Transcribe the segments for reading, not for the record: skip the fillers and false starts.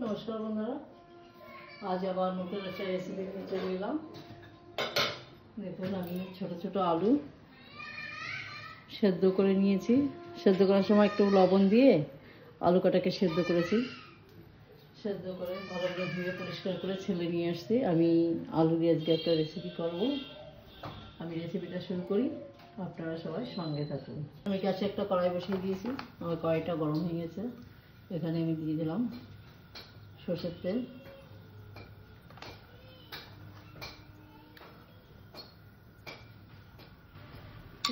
নমস্কার বন্ধুরা, আজ আবার নতুন একটা রেসিপি নিয়ে চলে এলাম। দেখুন, আমি ছোট ছোট আলু সেদ্ধ করে নিয়েছি। সেদ্ধ করার সময় একটু লবণ দিয়ে আলু কটাকে সেদ্ধ করেছি। সেদ্ধ করে ভালো করে ধুয়ে পরিষ্কার করে ছেলে নিয়ে আসছি। আমি আলু দিয়ে আজকে একটা রেসিপি করব। আমি রেসিপিটা শুরু করি, আপনারা সবাই সঙ্গে থাকুন। আমি গ্যাসে একটা কড়াই বসিয়ে দিয়েছি। আমার কড়াইটা গরম হয়ে গেছে। এখানে আমি দিয়ে দিলাম সরষের তেল,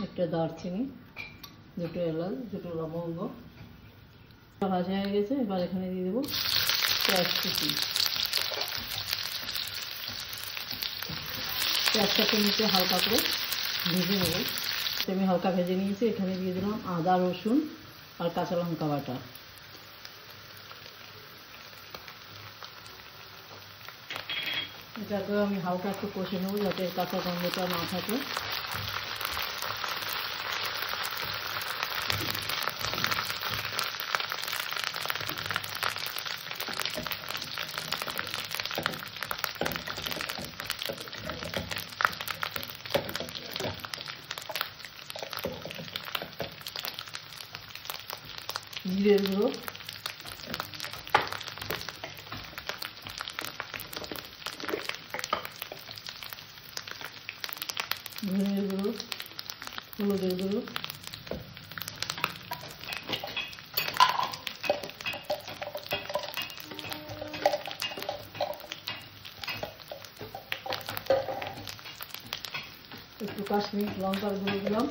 একটা দারচিনি, দুটো এলাচ, দুটো লবঙ্গ। ভাজা হয়ে গেছে। এবার এখানে দিয়ে দেবো পেঁয়াজ কুচি। পেঁয়াজটাকে নিচে হালকা করে ভেজে নেব। আমি হালকা ভেজে নিয়েছি। এখানে দিয়ে দিলাম আদা, রসুন আর কাঁচা লঙ্কা বাটা। এটাকে আমি হালকা একটু কষে নেব যাতে কাঁচা গন্ধটা না থাকে। জিরের গুঁড়ো, ধনের গুঁড়ো, হলুদের গুঁড়ো, একটু কাশ্মীরি লঙ্কার গুঁড়ো দিলাম।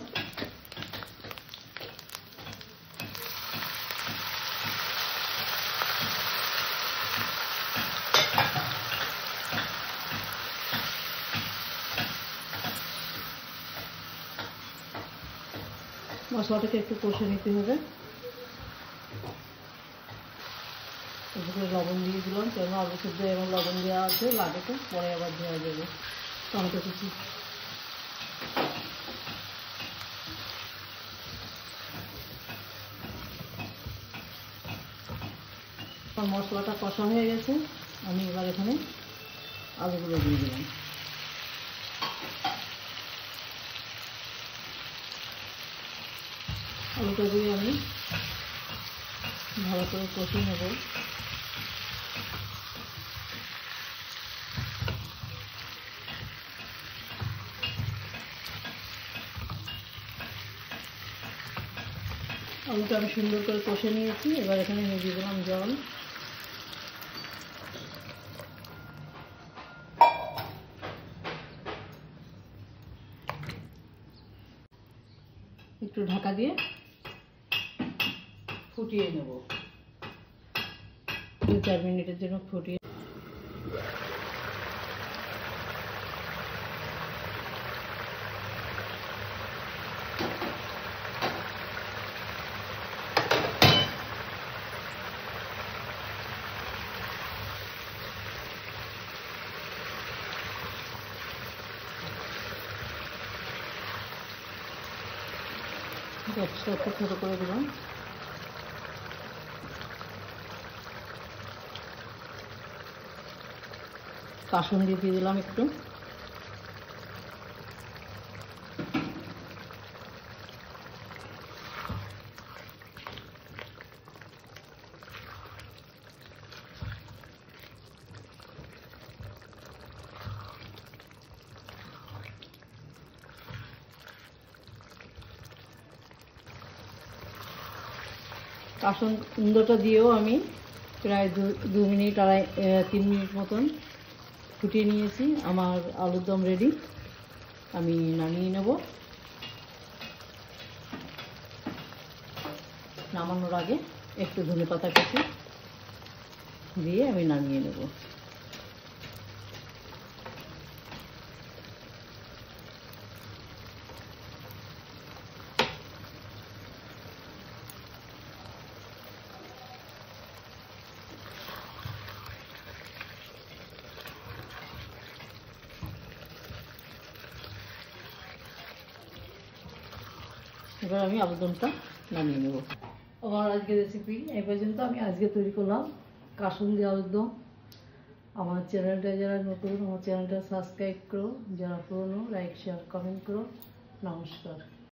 মশলাটাকে একটু কষে নিতে হবে। এদিকে লবণ দিয়ে দিলাম, কেন আলু সেদ্ধ এবং লবণ দেওয়া আছে, লাগে তো পরে আবার দেওয়া যাবে। টমেটো কুচি, মশলাটা কষা হয়ে গেছে। আমি এবার এখানে আলুগুলো দিয়ে দিলাম। আলুটা দিয়ে আমি ভালো করে কষিয়ে নেব। আলুটা আমি সুন্দর করে কষে নিয়েছি। এবার এখানে আমি দিয়ে দিলাম জল। একটু ঢাকা দিয়ে ফুটিয়ে নেব। 2-4 মিনিটের জন্য ফুটিয়ে গ্যাসটা একটু ছোটো করে দিলাম। কাসুন্দি দিয়ে দিলাম একটু। কাসুন্দিটা দিয়েও আমি প্রায় 2 মিনিট 3 মিনিট মতন ফুটিয়ে নিয়েছি। আমার আলুর দম রেডি। আমি নামিয়ে নেব। নামানোর আগে একটু ধনেপাতা কুচি দিয়ে আমি নামিয়ে নেব। এবার আমি আলুর দমটা নামিয়ে নেব। আমার আজকে রেসিপি এই পর্যন্ত। আমি আজকে তৈরি করলাম কাসুন্দি আলুর দম। আমার চ্যানেলটা যারা নতুন, আমার চ্যানেলটা সাবস্ক্রাইব করো, যারা পুরনো লাইক শেয়ার কমেন্ট করো। নমস্কার।